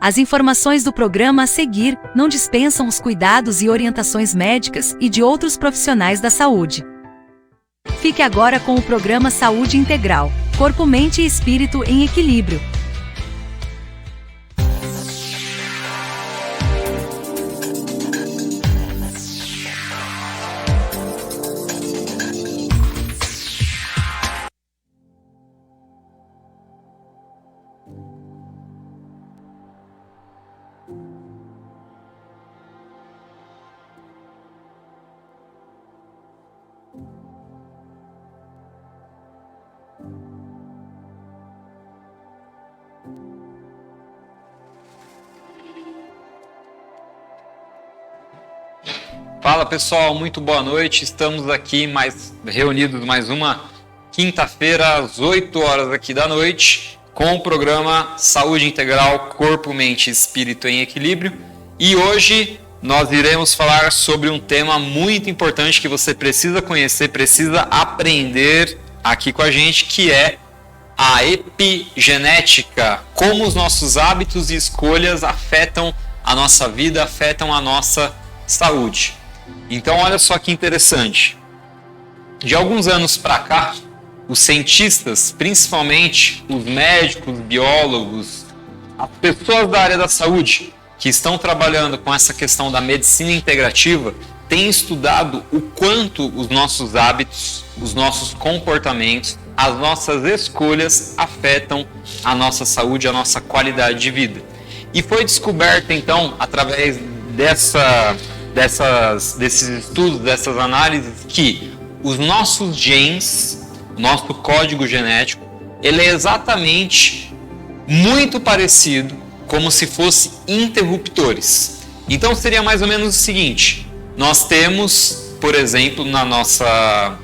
As informações do programa a seguir não dispensam os cuidados e orientações médicas e de outros profissionais da saúde. Fique agora com o programa Saúde Integral, Corpo, Mente e Espírito em Equilíbrio. Fala pessoal, muito boa noite. Estamos aqui reunidos mais uma quinta-feira às 8 horas aqui da noite com o programa Saúde Integral, Corpo, Mente e Espírito em Equilíbrio. E hoje nós iremos falar sobre um tema muito importante que você precisa conhecer, precisa aprender aqui com a gente, que é a epigenética. Como os nossos hábitos e escolhas afetam a nossa vida, afetam a nossa saúde. Então, olha só que interessante. De alguns anos para cá, os cientistas, principalmente os médicos, biólogos, as pessoas da área da saúde que estão trabalhando com essa questão da medicina integrativa, têm estudado o quanto os nossos hábitos, os nossos comportamentos, as nossas escolhas afetam a nossa saúde, a nossa qualidade de vida. E foi descoberto, então, através desses estudos, dessas análises, que os nossos genes, nosso código genético, ele é exatamente muito parecido, como se fosse interruptores. Então seria mais ou menos o seguinte: nós temos, por exemplo, na nossa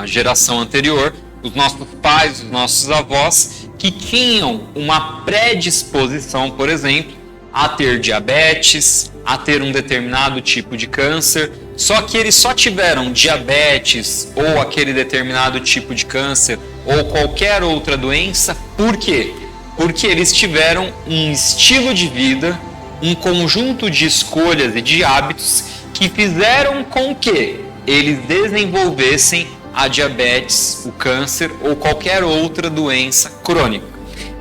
geração anterior, os nossos pais, os nossos avós, que tinham uma predisposição, por exemplo, a ter diabetes, a ter um determinado tipo de câncer, só que eles só tiveram diabetes ou aquele determinado tipo de câncer ou qualquer outra doença, por quê? Porque eles tiveram um estilo de vida, um conjunto de escolhas e de hábitos que fizeram com que eles desenvolvessem a diabetes, o câncer ou qualquer outra doença crônica.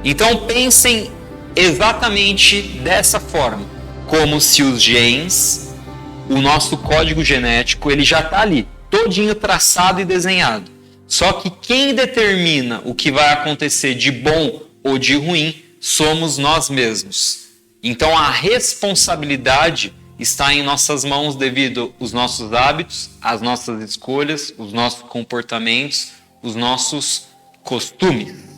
Então pensem exatamente dessa forma, como se os genes, o nosso código genético, ele já está ali, todinho traçado e desenhado. Só que quem determina o que vai acontecer de bom ou de ruim somos nós mesmos. Então a responsabilidade está em nossas mãos devido aos nossos hábitos, às nossas escolhas, os nossos comportamentos, os nossos costumes.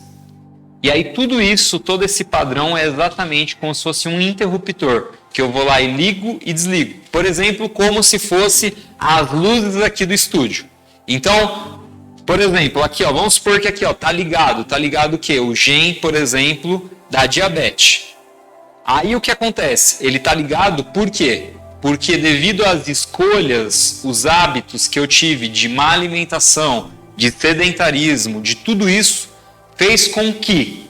E aí tudo isso, todo esse padrão é exatamente como se fosse um interruptor, que eu vou lá e ligo e desligo. Por exemplo, como se fosse as luzes aqui do estúdio. Então, por exemplo, aqui ó, vamos supor que aqui ó, tá ligado o quê? O gene, por exemplo, da diabetes. Aí o que acontece? Ele tá ligado por quê? Porque devido às escolhas, os hábitos que eu tive de má alimentação, de sedentarismo, de tudo isso, fez com que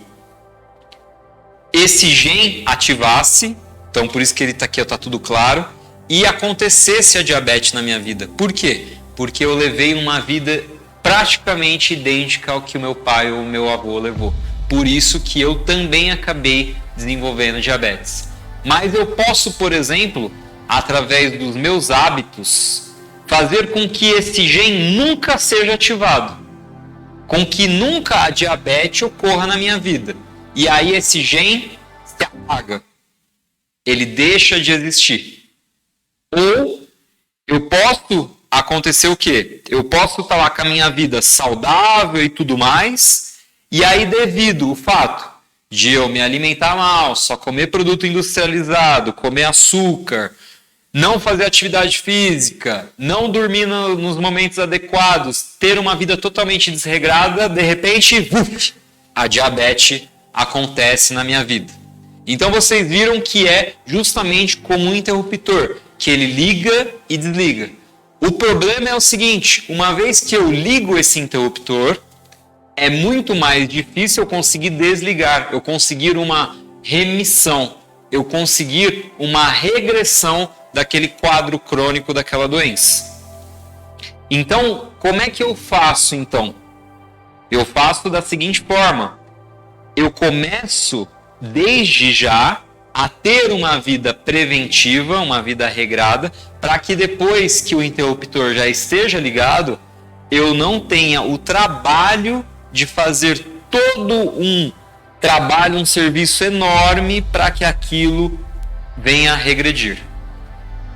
esse gene ativasse, então por isso que ele está aqui, está tudo claro, e acontecesse a diabetes na minha vida. Por quê? Porque eu levei uma vida praticamente idêntica ao que o meu pai ou o meu avô levou. Por isso que eu também acabei desenvolvendo diabetes. Mas eu posso, por exemplo, através dos meus hábitos, fazer com que esse gene nunca seja ativado, com que nunca a diabetes ocorra na minha vida. E aí esse gene se apaga. Ele deixa de existir. Ou eu posso acontecer o quê? Eu posso estar lá com a minha vida saudável e tudo mais, e aí devido ao fato de eu me alimentar mal, só comer produto industrializado, comer açúcar, não fazer atividade física, não dormir nos momentos adequados, ter uma vida totalmente desregrada, de repente, a diabetes acontece na minha vida. Então vocês viram que é justamente como um interruptor, que ele liga e desliga. O problema é o seguinte: uma vez que eu ligo esse interruptor, é muito mais difícil eu conseguir desligar, eu conseguir uma remissão, eu conseguir uma regressão daquele quadro crônico daquela doença. Então, como é que eu faço então? Eu faço da seguinte forma: eu começo desde já a ter uma vida preventiva, uma vida regrada, para que depois que o interruptor já esteja ligado, eu não tenha o trabalho de fazer todo um trabalho, um serviço enorme para que aquilo venha a regredir.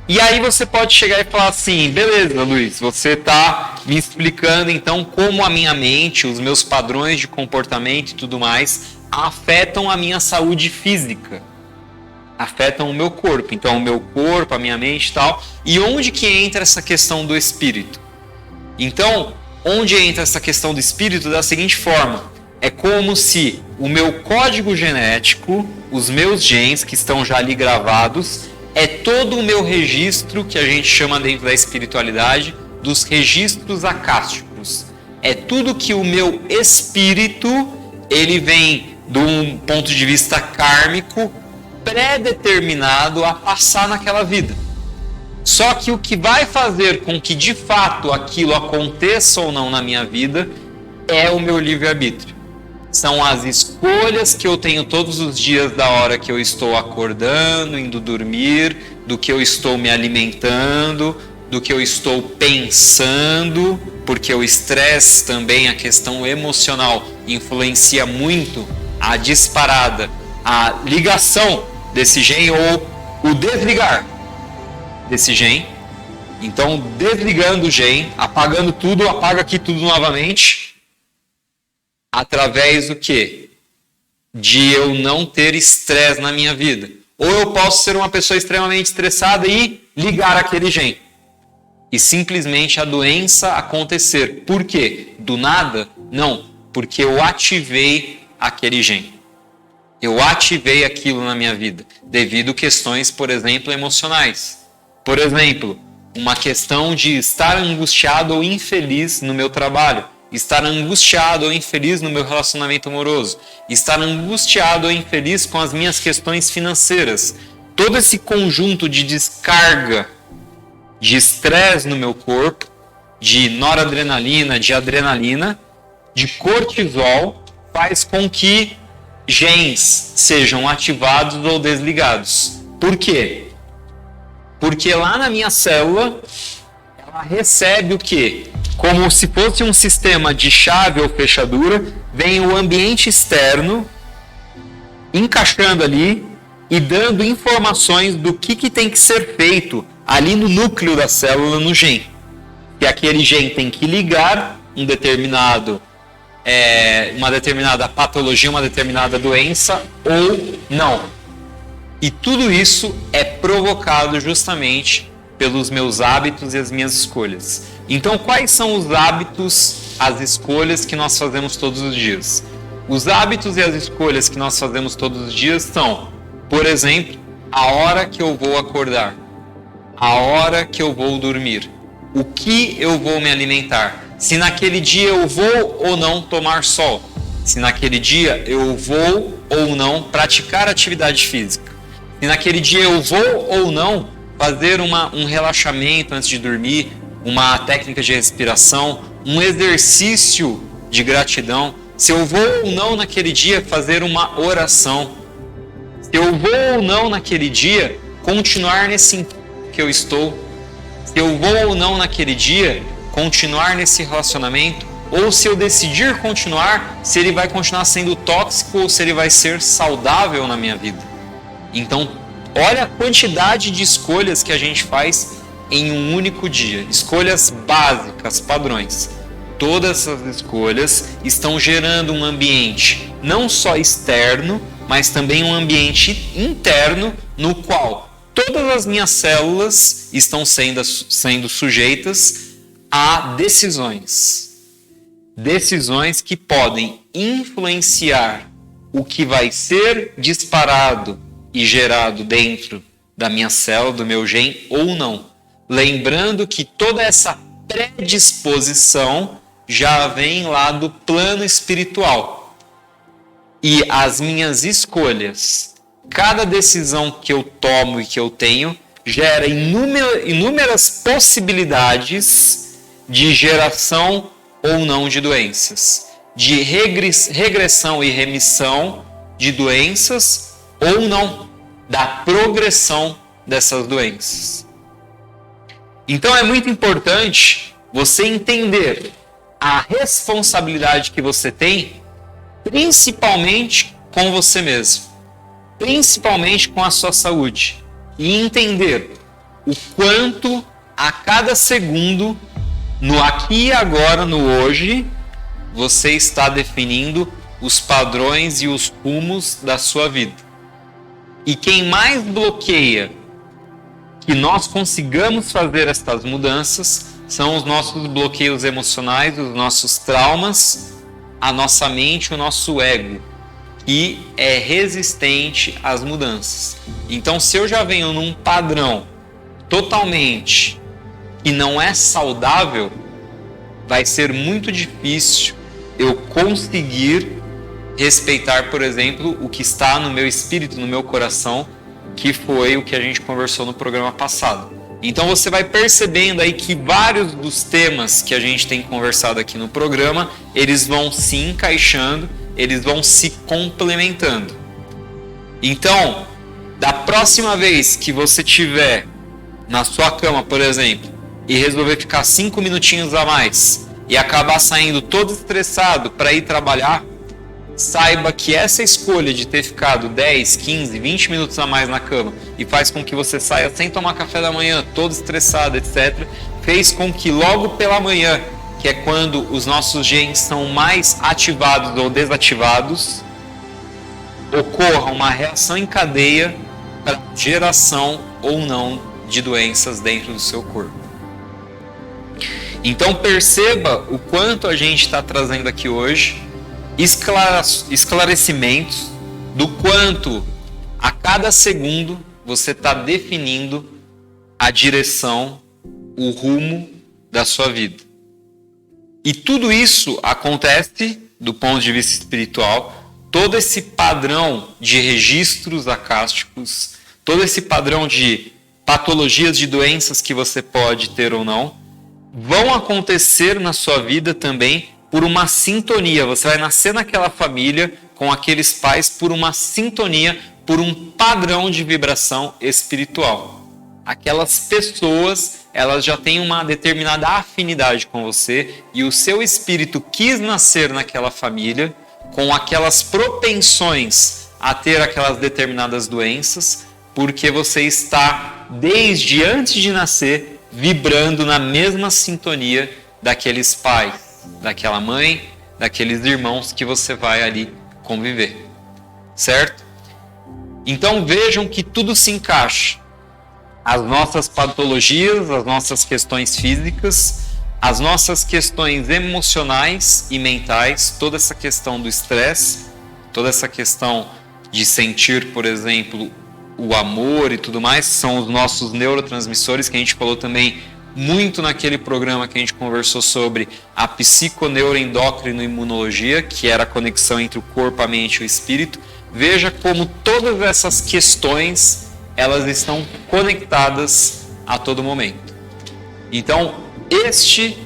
E aí você pode chegar e falar assim: beleza, Luiz, você está me explicando então como a minha mente, os meus padrões de comportamento e tudo mais afetam a minha saúde física, afetam o meu corpo. Então o meu corpo, a minha mente e tal. E onde que entra essa questão do espírito? Então, onde entra essa questão do espírito da seguinte forma: é como se o meu código genético, os meus genes que estão já ali gravados, é todo o meu registro, que a gente chama dentro da espiritualidade dos registros acásticos. É tudo que o meu espírito, ele vem de um ponto de vista kármico, pré-determinado a passar naquela vida. Só que o que vai fazer com que de fato aquilo aconteça ou não na minha vida é o meu livre-arbítrio. São as escolhas que eu tenho todos os dias, da hora que eu estou acordando, indo dormir, do que eu estou me alimentando, do que eu estou pensando, porque o estresse também, a questão emocional, influencia muito a disparada, a ligação desse gene ou o desligar desse gene. Então, desligando o gene, apagando tudo, apaga aqui tudo novamente. Através do quê? De eu não ter estresse na minha vida. Ou eu posso ser uma pessoa extremamente estressada e ligar aquele gene. E simplesmente a doença acontecer. Por quê? Do nada? Não. Porque eu ativei aquele gene. Eu ativei aquilo na minha vida. Devido a questões, por exemplo, emocionais. Por exemplo, uma questão de estar angustiado ou infeliz no meu trabalho. Estar angustiado ou infeliz no meu relacionamento amoroso, estar angustiado ou infeliz com as minhas questões financeiras. Todo esse conjunto de descarga de estresse no meu corpo, de noradrenalina, de adrenalina, de cortisol, faz com que genes sejam ativados ou desligados. Por quê? Porque lá na minha célula, ela recebe o quê? Como se fosse um sistema de chave ou fechadura, vem o ambiente externo encaixando ali e dando informações do que tem que ser feito ali no núcleo da célula, no gene. Que aquele gene tem que ligar uma determinada patologia, uma determinada doença ou não. E tudo isso é provocado justamente pelos meus hábitos e as minhas escolhas. Então, quais são os hábitos, as escolhas que nós fazemos todos os dias? Os hábitos e as escolhas que nós fazemos todos os dias são, por exemplo, a hora que eu vou acordar, a hora que eu vou dormir, o que eu vou me alimentar, se naquele dia eu vou ou não tomar sol, se naquele dia eu vou ou não praticar atividade física, se naquele dia eu vou ou não fazer um relaxamento antes de dormir, uma técnica de respiração, um exercício de gratidão, se eu vou ou não naquele dia fazer uma oração, se eu vou ou não naquele dia continuar nesse encontro que eu estou, se eu vou ou não naquele dia continuar nesse relacionamento, ou se eu decidir continuar, se ele vai continuar sendo tóxico ou se ele vai ser saudável na minha vida. Então, olha a quantidade de escolhas que a gente faz em um único dia. Escolhas básicas, padrões. Todas essas escolhas estão gerando um ambiente não só externo, mas também um ambiente interno no qual todas as minhas células estão sendo sujeitas a decisões. Decisões que podem influenciar o que vai ser disparado e gerado dentro da minha célula, do meu gene ou não. Lembrando que toda essa predisposição já vem lá do plano espiritual. E as minhas escolhas, cada decisão que eu tomo e que eu tenho, gera inúmeras possibilidades de geração ou não de doenças, de regressão e remissão de doenças ou não, da progressão dessas doenças. Então é muito importante você entender a responsabilidade que você tem, principalmente com você mesmo, principalmente com a sua saúde, e entender o quanto a cada segundo, no aqui e agora, no hoje, você está definindo os padrões e os rumos da sua vida. E quem mais bloqueia que nós consigamos fazer estas mudanças são os nossos bloqueios emocionais, os nossos traumas, a nossa mente, o nosso ego, que é resistente às mudanças. Então, se eu já venho num padrão totalmente que não é saudável, vai ser muito difícil eu conseguir respeitar, por exemplo, o que está no meu espírito, no meu coração, que foi o que a gente conversou no programa passado. Então você vai percebendo aí que vários dos temas que a gente tem conversado aqui no programa, eles vão se encaixando, eles vão se complementando. Então, da próxima vez que você tiver na sua cama, por exemplo, e resolver ficar 5 minutinhos a mais e acabar saindo todo estressado para ir trabalhar, saiba que essa escolha de ter ficado 10, 15, 20 minutos a mais na cama e faz com que você saia sem tomar café da manhã, todo estressado, etc., fez com que logo pela manhã, que é quando os nossos genes são mais ativados ou desativados, ocorra uma reação em cadeia para geração ou não de doenças dentro do seu corpo. Então perceba o quanto a gente está trazendo aqui hoje esclarecimentos do quanto a cada segundo você está definindo a direção, o rumo da sua vida. E tudo isso acontece do ponto de vista espiritual, todo esse padrão de registros acásticos, todo esse padrão de patologias de doenças que você pode ter ou não, vão acontecer na sua vida também por uma sintonia. Você vai nascer naquela família com aqueles pais por uma sintonia, por um padrão de vibração espiritual. Aquelas pessoas, elas já têm uma determinada afinidade com você e o seu espírito quis nascer naquela família com aquelas propensões a ter aquelas determinadas doenças, porque você está, desde antes de nascer, vibrando na mesma sintonia daqueles pais, daquela mãe, daqueles irmãos que você vai ali conviver, certo? Então vejam que tudo se encaixa. As nossas patologias, as nossas questões físicas, as nossas questões emocionais e mentais, toda essa questão do estresse, toda essa questão de sentir, por exemplo, o amor e tudo mais, são os nossos neurotransmissores, que a gente falou também muito naquele programa que a gente conversou sobre a psiconeuroendócrino-imunologia, que era a conexão entre o corpo, a mente e o espírito. Veja como todas essas questões, elas estão conectadas a todo momento. Então, este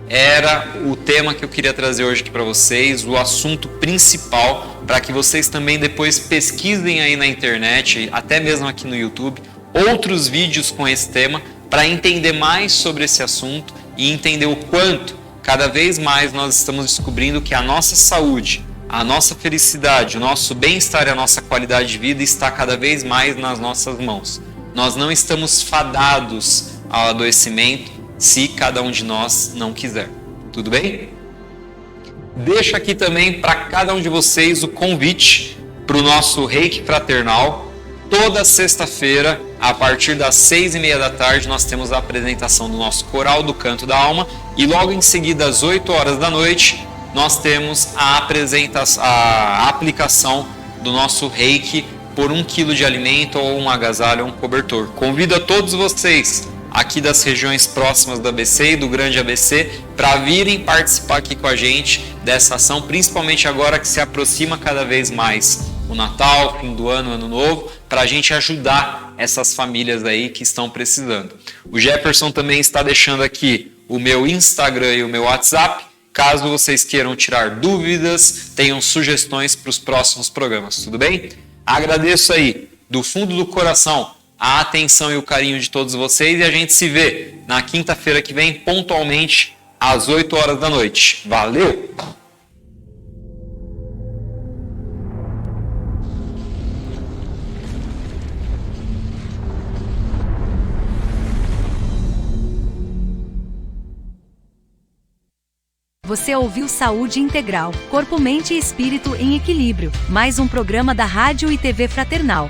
era o tema que eu queria trazer hoje aqui para vocês, o assunto principal, para que vocês também depois pesquisem aí na internet, até mesmo aqui no YouTube, outros vídeos com esse tema, para entender mais sobre esse assunto e entender o quanto, cada vez mais, nós estamos descobrindo que a nossa saúde, a nossa felicidade, o nosso bem-estar e a nossa qualidade de vida está cada vez mais nas nossas mãos. Nós não estamos fadados ao adoecimento se cada um de nós não quiser. Tudo bem? Deixo aqui também para cada um de vocês o convite para o nosso Reiki Fraternal. Toda sexta-feira, a partir das 6h30 da tarde, nós temos a apresentação do nosso Coral do Canto da Alma e logo em seguida, às 8 horas da noite, nós temos a aplicação do nosso Reiki por 1 quilo de alimento ou um agasalho ou um cobertor. Convido a todos vocês aqui das regiões próximas do ABC e do Grande ABC para virem participar aqui com a gente dessa ação, principalmente agora que se aproxima cada vez mais o Natal, fim do ano, Ano Novo, para a gente ajudar essas famílias aí que estão precisando. O Jefferson também está deixando aqui o meu Instagram e o meu WhatsApp, caso vocês queiram tirar dúvidas, tenham sugestões para os próximos programas, tudo bem? Agradeço aí, do fundo do coração, a atenção e o carinho de todos vocês e a gente se vê na quinta-feira que vem, pontualmente, às 8 horas da noite. Valeu! Você ouviu Saúde Integral, Corpo, Mente e Espírito em Equilíbrio, mais um programa da Rádio e TV Fraternal.